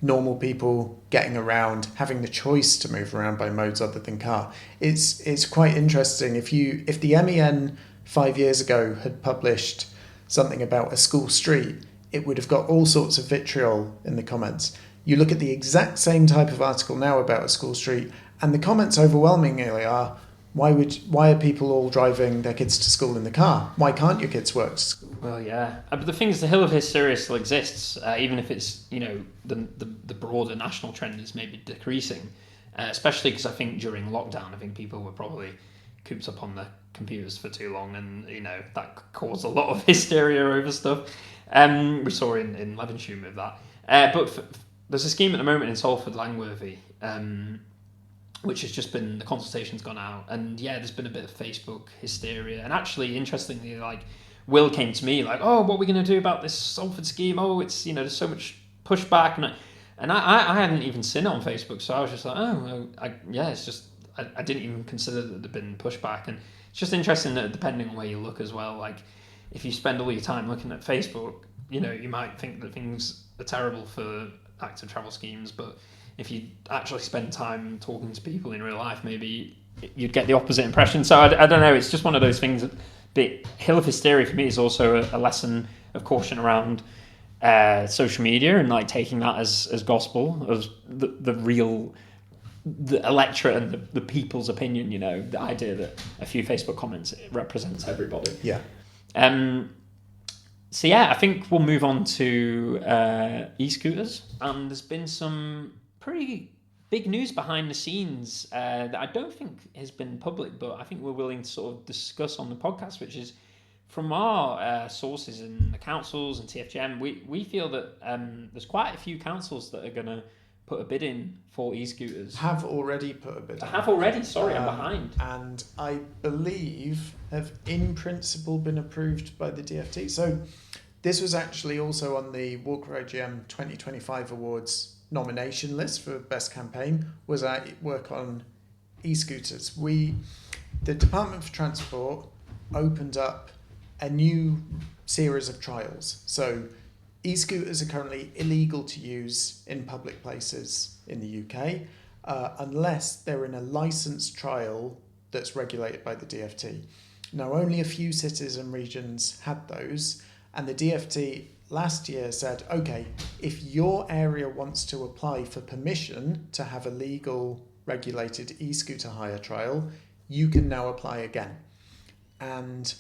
normal people getting around, having the choice to move around by modes other than car. It's quite interesting. If the MEN 5 years ago had published something about a school street, it would have got all sorts of vitriol in the comments. You look at the exact same type of article now about a school street, and the comments overwhelmingly are, why are people all driving their kids to school in the car? Why can't your kids work to school? Well, yeah. But the thing is, the hill of hysteria still exists, even if it's, the broader national trend is maybe decreasing, especially because I think during lockdown, I think people were probably cooped up on their computers for too long, and, that caused a lot of hysteria over stuff. We saw in Levenshulme with that. But there's a scheme at the moment in Salford, Langworthy, which has just been, the consultation's gone out, and yeah, there's been a bit of Facebook hysteria. And actually, interestingly, Will came to me oh, what are we going to do about this Salford scheme? Oh, it's, there's so much pushback, and I hadn't even seen it on Facebook, so I was just it's just, I didn't even consider that there'd been pushback. And it's just interesting that depending on where you look as well, if you spend all your time looking at Facebook, you might think that things are terrible for active travel schemes, but if you actually spend time talking to people in real life, maybe you'd get the opposite impression. So I don't know, it's just one of those things. But hill of hysteria for me is also a lesson of caution around social media, and taking that as gospel, as the real, the electorate and the people's opinion, the idea that a few Facebook comments represents everybody. Yeah. So yeah, I think we'll move on to e-scooters, and there's been some pretty big news behind the scenes that I don't think has been public, but I think we're willing to sort of discuss on the podcast, which is from our sources in the councils and TFGM. We feel that there's quite a few councils that are going to put a bid in for e-scooters. Have already put a bid in. Have already, sorry, I'm behind. And I believe have in principle been approved by the DFT. So this was actually also on the Walk Road GM 2025 Awards nomination list for Best Campaign, was our work on e-scooters. The Department for Transport opened up a new series of trials. So e-scooters are currently illegal to use in public places in the UK unless they're in a licensed trial that's regulated by the DFT. Now, only a few cities and regions had those, and the DFT last year said, okay, if your area wants to apply for permission to have a legal regulated e-scooter hire trial, you can now apply again. And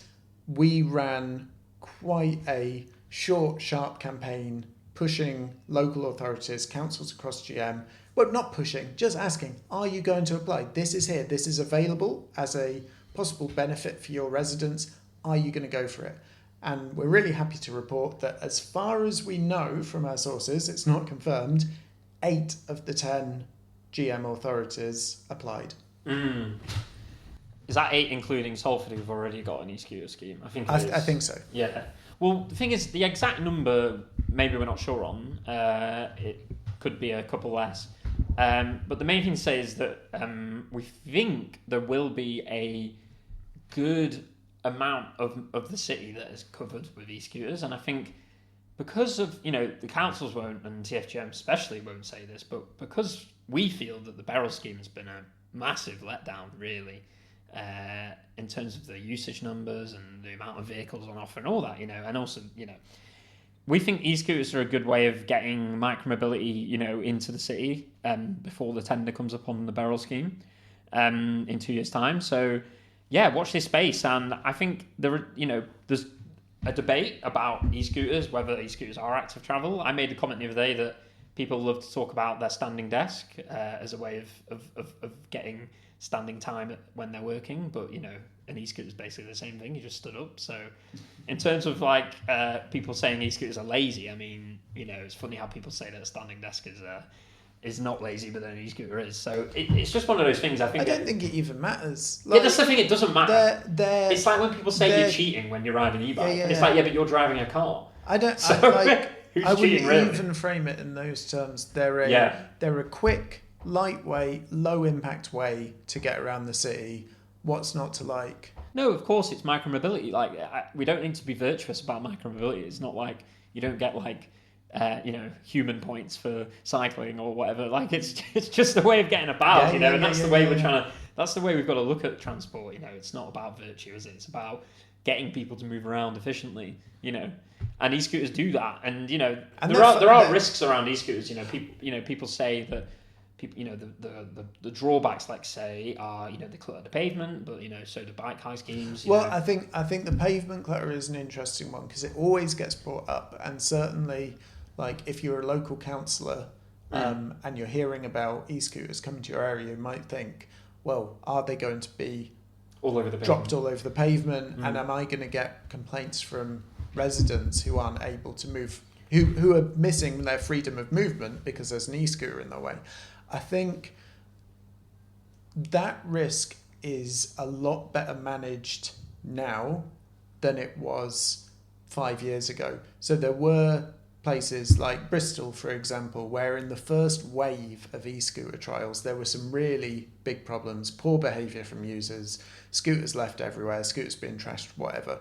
we ran quite a short, sharp campaign pushing local authorities, councils across GM, well, not pushing, just asking, are you going to apply? This is here, this is available as a possible benefit for your residents. Are you going to go for it? And we're really happy to report that as far as we know from our sources, it's not confirmed, 8 of the 10 GM authorities applied. Is that 8 including Salford, who've already got an e-scooter scheme? I think it is. I think so. Yeah. Well, the thing is, the exact number, maybe we're not sure on. It could be a couple less. But the main thing to say is that we think there will be a good amount of the city that is covered with e-scooters. And I think because of, the councils won't, and TFGM especially won't say this, but because we feel that the Beryl scheme has been a massive letdown, really, in terms of the usage numbers and the amount of vehicles on offer and all that, and also, we think e-scooters are a good way of getting micromobility, into the city before the tender comes up on the Beryl scheme in 2 years' time. So, yeah, watch this space. And I think there's a debate about e-scooters, whether e-scooters are active travel. I made a comment the other day that people love to talk about their standing desk as a way of getting standing time when they're working, but an e-scooter is basically the same thing. You just stood up. So in terms of people saying e-scooters are lazy, I mean, it's funny how people say that a standing desk is not lazy, but then an e-scooter is. So it's just one of those things. I don't think it even matters. That's the thing. It doesn't matter. It's like when people say you're cheating when you ride an e-bike. Yeah, it's like, but you're driving a car. I don't. So, I wouldn't really? even frame it in those terms. They're a quick, lightweight, low impact way to get around the city. What's not to like? No, of course it's micromobility. We don't need to be virtuous about micromobility. It's not like you don't get human points for cycling or whatever. It's just a way of getting about, and that's the way we're trying to. That's the way we've got to look at transport. It's not about virtue, is it? It's about getting people to move around efficiently. And e-scooters do that. And there are risks around e-scooters. People say that. The drawbacks, say, are they clutter the pavement, but so do bike hire schemes. I think the pavement clutter is an interesting one because it always gets brought up, and certainly, if you're a local councillor, and you're hearing about e-scooters coming to your area, you might think, well, are they going to be all over the dropped all over the pavement, and am I going to get complaints from residents who aren't able to move, who are missing their freedom of movement because there's an e-scooter in their way? I think that risk is a lot better managed now than it was 5 years ago. So there were places like Bristol, for example, where in the first wave of e-scooter trials, there were some really big problems, poor behaviour from users, scooters left everywhere, scooters being trashed, whatever.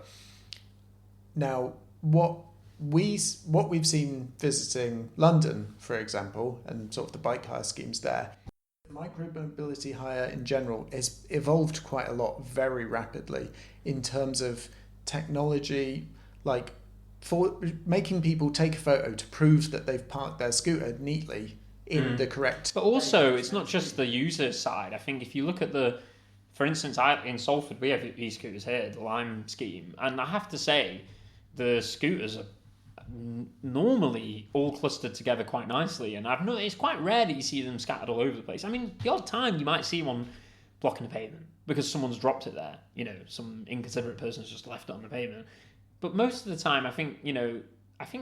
Now, what we've seen visiting London, for example, and sort of the bike hire schemes there, micromobility hire in general has evolved quite a lot very rapidly in terms of technology, for making people take a photo to prove that they've parked their scooter neatly in the correct... But also, it's not just the user side. I think if you look at for instance, in Salford, we have e-scooters here, the Lime scheme, and I have to say, the scooters are normally all clustered together quite nicely, and I've noticed it's quite rare that you see them scattered all over the place. I mean, the odd time you might see one blocking the pavement because someone's dropped it there, some inconsiderate person's just left it on the pavement. But most of the time, I think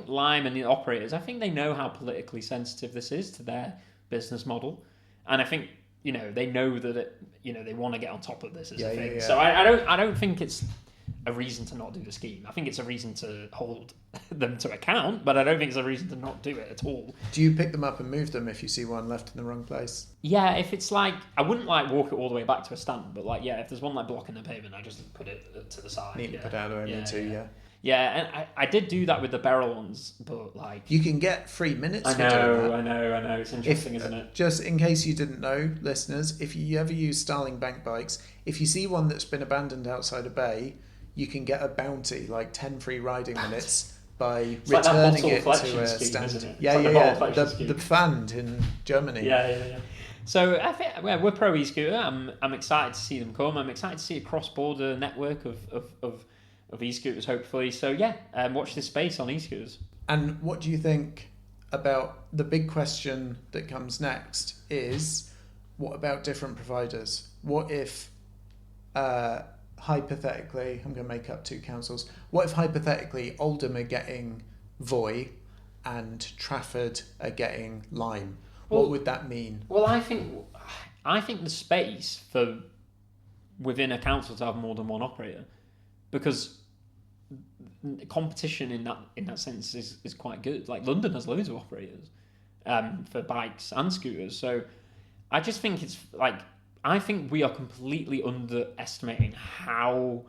Lime and the operators, I think they know how politically sensitive this is to their business model, and I think they know that they want to get on top of this as a thing. Yeah. So I don't think it's a reason to not do the scheme. I think it's a reason to hold them to account, but I don't think it's a reason to not do it at all. Do you pick them up and move them if you see one left in the wrong place? Yeah, if it's I wouldn't walk it all the way back to a stand, but if there's one blocking the pavement, I just put it to the side. Neatly put out of the way, me too, yeah. Yeah, and I did do that with the Beryl ones, but you can get 3 minutes. I know. It's interesting, isn't it? Just in case you didn't know, listeners, if you ever use Starling bank bikes, if you see one that's been abandoned outside a bay, you can get a bounty, 10 free riding minutes by returning it to a stand. The Pfand in Germany. Yeah. So I think we're pro e-scooter. I'm excited to see them come. I'm excited to see a cross-border network of e-scooters, hopefully. So watch this space on e-scooters. And what do you think about the big question that comes next is, what about different providers? What if hypothetically, I'm going to make up 2 councils, what if hypothetically Oldham are getting Voy and Trafford are getting Lime? What would that mean? Well, I think the space for within a council to have more than one operator, because competition in that sense is quite good. Like London has loads of operators for bikes and scooters. So I just think I think we are completely underestimating how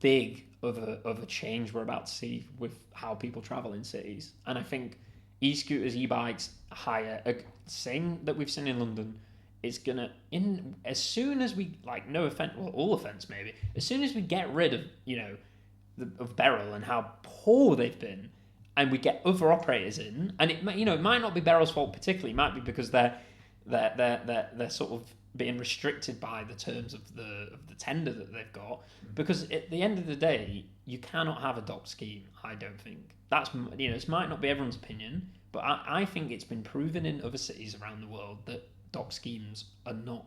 big of a change we're about to see with how people travel in cities. And I think e-scooters, e-bikes, hire, same that we've seen in London, is gonna, as soon as we, like, no offense, well, all offense maybe, as soon as we get rid of, of Beryl and how poor they've been, and we get other operators in, and it might not be Beryl's fault particularly, it might be because they're sort of being restricted by the terms of the tender that they've got, because at the end of the day, you cannot have a dock scheme. I don't think that's, this might not be everyone's opinion, but I think it's been proven in other cities around the world that dock schemes are not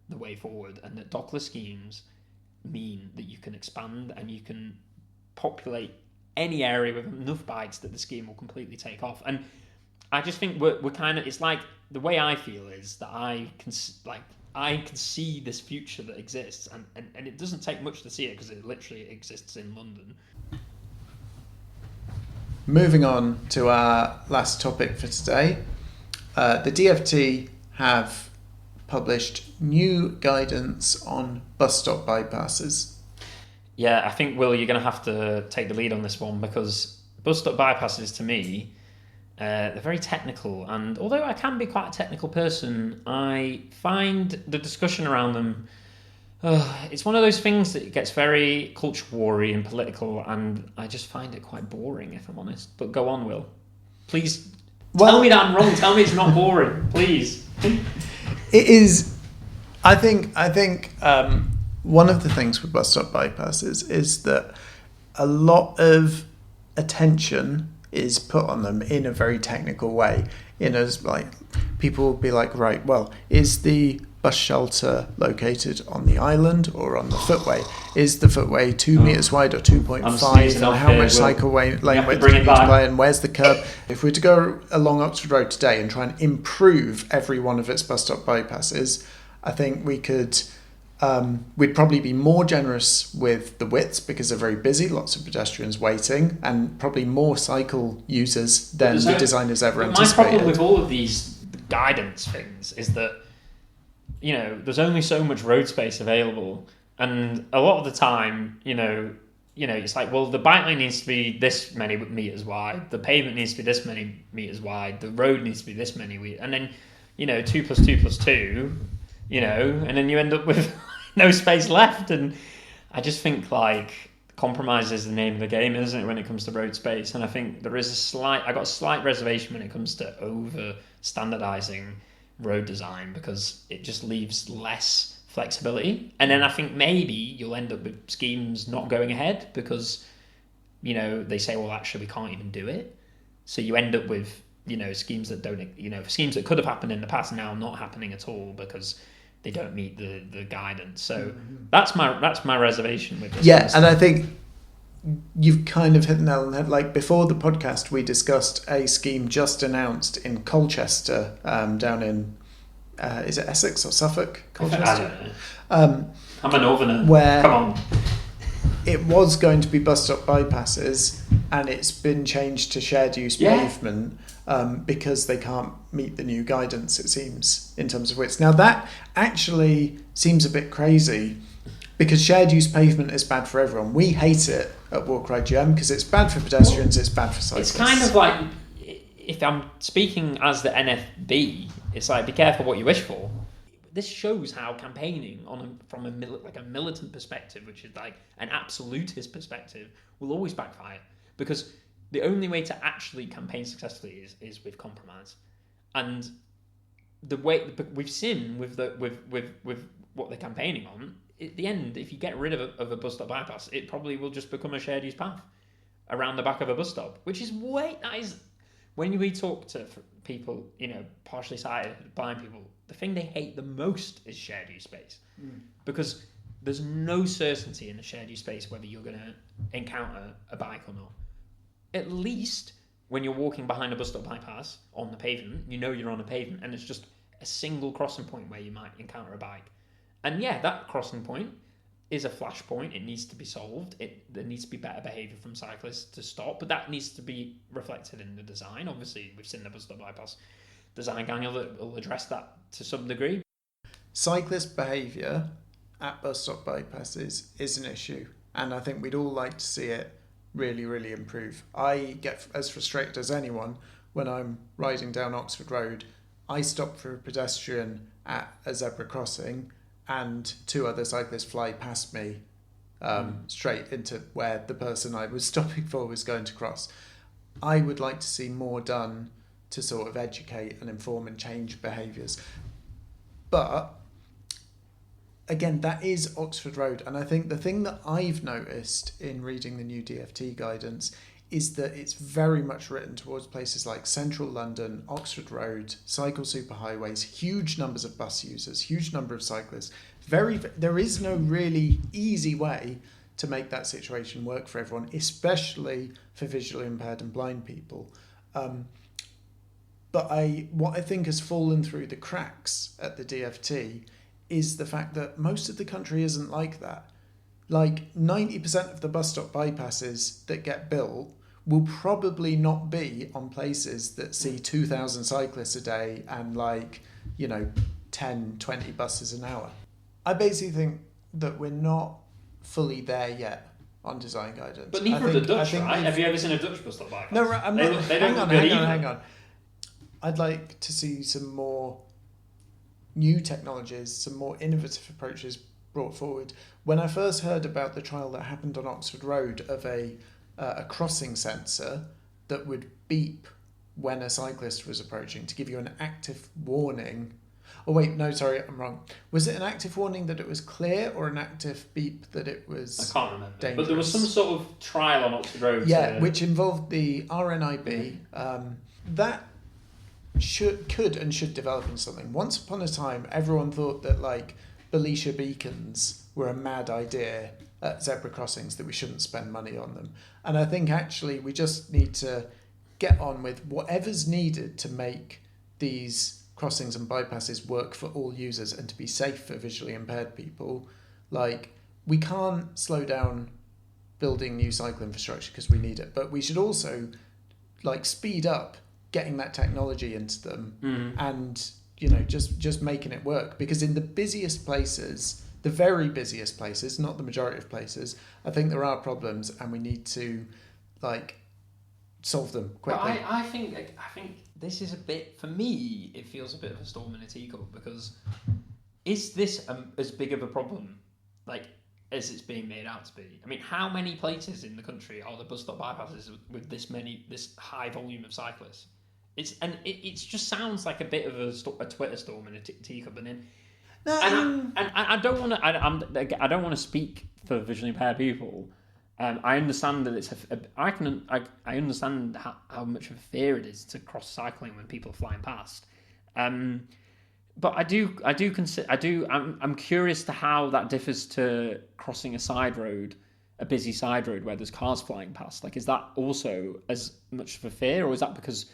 the way forward, and that dockless schemes mean that you can expand and you can populate any area with enough bikes that the scheme will completely take off. And I just think we're kind of, it's like, the way I feel is that I can see this future that exists, and it doesn't take much to see it, because it literally exists in London. Moving on to our last topic for today, the DFT have published new guidance on bus stop bypasses. Yeah, I think, Will, you're going to have to take the lead on this one, because bus stop bypasses, to me, they're very technical, and although I can be quite a technical person, I find the discussion around them, it's one of those things that gets very culture war-y and political, and I just find it quite boring, if I'm honest. But go on, Will. Please tell me that I'm wrong. Tell me it's not boring, please. It is. I think one of the things with bus stop bypasses is that a lot of attention is put on them in a very technical way. Like, people will be like, right, well, is the bus shelter located on the island or on the footway? Is the footway 2 meters wide or 2.5? And how much cycle lane width do you need to play? And where's the curb? If we were to go along Oxford Road today and try and improve every one of its bus stop bypasses, I think we could. We'd probably be more generous with the widths, because they're very busy, lots of pedestrians waiting, and probably more cycle users than the designers ever anticipated. My problem with all of these guidance things is that, there's only so much road space available, and a lot of the time, it's like, well, the bike lane needs to be this many meters wide, the pavement needs to be this many meters wide, the road needs to be this many meters, and then 2 + 2 + 2, and then you end up with no space left. And I just think, like, compromise is the name of the game, isn't it, when it comes to road space? And I think there is I got a slight reservation when it comes to over standardizing road design, because it just leaves less flexibility. And then I think maybe you'll end up with schemes not going ahead because, they say, well, actually, we can't even do it. So you end up with, schemes that don't, schemes that could have happened in the past now not happening at all because they don't meet the guidance. So that's my reservation with this. Yeah, and I think you've kind of hit the nail on the head. Like, before the podcast, we discussed a scheme just announced in Colchester, down in, is it Essex or Suffolk? Colchester? I don't know. I'm a northerner. Where Come on. It was going to be bus stop bypasses, and it's been changed to shared use pavement, because they can't meet the new guidance, it seems, in terms of width. Now, that actually seems a bit crazy, because shared use pavement is bad for everyone. We hate it at Walk Ride GM because it's bad for pedestrians, it's bad for cyclists. It's kind of like, if I'm speaking as the NFB, it's like, be careful what you wish for. This shows how campaigning from a militant perspective, which is like an absolutist perspective, will always backfire, because the only way to actually campaign successfully is with compromise. And the way we've seen with what they're campaigning on, at the end, if you get rid of a bus stop bypass, it probably will just become a shared use path around the back of a bus stop, which is when we talk to people, partially sighted, blind people, the thing they hate the most is shared use space, because there's no certainty in the shared use space whether you're going to encounter a bike or not. At least when you're walking behind a bus stop bypass on the pavement, you're on a pavement, and it's just a single crossing point where you might encounter a bike. And yeah, that crossing point, is a flashpoint. It needs to be solved. There needs to be better behaviour from cyclists to stop, but that needs to be reflected in the design. Obviously, we've seen the bus stop bypass design manual that will address that to some degree. Cyclist behaviour at bus stop bypasses is an issue, and I think we'd all like to see it really, really improve. I get as frustrated as anyone when I'm riding down Oxford Road. I stop for a pedestrian at a zebra crossing and 2 other cyclists fly past me straight into where the person I was stopping for was going to cross. I would like to see more done to sort of educate and inform and change behaviours. But again, that is Oxford Road, and I think the thing that I've noticed in reading the new DFT guidance is that it's very much written towards places like central London, Oxford Road, cycle superhighways, huge numbers of bus users, huge number of cyclists. There is no really easy way to make that situation work for everyone, especially for visually impaired and blind people. But what I think has fallen through the cracks at the DFT is the fact that most of the country isn't like that. Like 90% of the bus stop bypasses that get built will probably not be on places that see 2,000 cyclists a day and 10, 20 buses an hour. I basically think that we're not fully there yet on design guidance. But neither are the Dutch, right? Have you ever seen a Dutch bus stop bypass? No, right, I'm not. Hang on. I'd like to see some more new technologies, some more innovative approaches brought forward. When I first heard about the trial that happened on Oxford Road of a crossing sensor that would beep when a cyclist was approaching to give you an active warning. Oh wait, no, sorry, I'm wrong. Was it an active warning that it was clear or an active beep that it was I can't remember. dangerous? But there was some sort of trial on Oxford Road. Yeah, which involved the RNIB. That could and should develop into something. Once upon a time, everyone thought that Belisha beacons were a mad idea at zebra crossings, that we shouldn't spend money on them. And I think actually we just need to get on with whatever's needed to make these crossings and bypasses work for all users and to be safe for visually impaired people. We can't slow down building new cycle infrastructure because we need it, but we should also speed up getting that technology into them and just making it work, because in the busiest places, the very busiest places, not the majority of places, I think there are problems and we need to solve them quickly. But I think this is a bit, for me, it feels a bit of a storm in a teacup, because is this as big of a problem as it's being made out to be? I mean, how many places in the country are the bus stop bypasses with this high volume of cyclists? It just sounds like a bit of a Twitter storm in a teacup, and then. I don't want to. I don't want to speak for visually impaired people. I understand that it's. I understand how much of a fear it is to cross cycling when people are flying past. But I'm curious to how that differs to crossing a busy side road where there's cars flying past. Is that also as much of a fear, or is that because,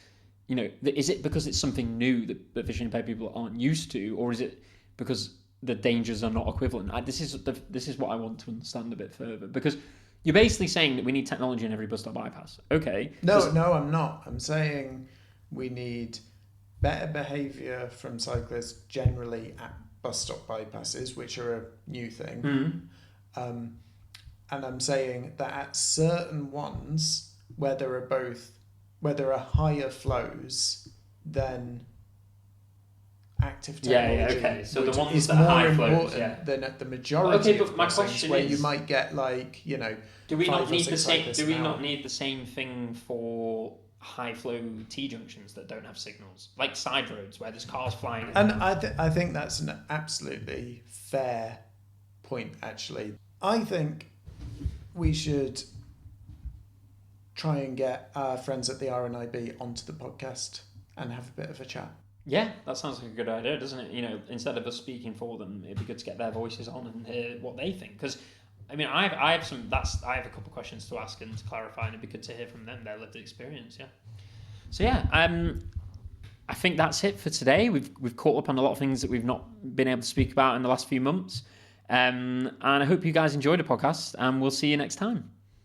is it because it's something new that visually impaired people aren't used to, or is it because the dangers are not equivalent? This is what I want to understand a bit further, because you're basically saying that we need technology in every bus stop bypass. Okay. No, I'm not. I'm saying we need better behaviour from cyclists generally at bus stop bypasses, which are a new thing. Mm-hmm. And I'm saying that at certain ones where there are higher flows than active technology, okay. So the ones is that are more high flows, important than at the majority of my crossings question where is, you might get do we not 5 or need 6 the same? cyclists Do we an not hour? need the same thing for high flow T junctions that don't have signals, like side roads where there's cars flying? And I think that's an absolutely fair point. Actually, I think we should try and get our friends at the RNIB onto the podcast and have a bit of a chat. Yeah, that sounds like a good idea, doesn't it? Instead of us speaking for them, it'd be good to get their voices on and hear what they think. Because, I have a couple of questions to ask and to clarify, and it'd be good to hear from them, their lived experience. Yeah. So I think that's it for today. We've caught up on a lot of things that we've not been able to speak about in the last few months. And I hope you guys enjoyed the podcast, and we'll see you next time.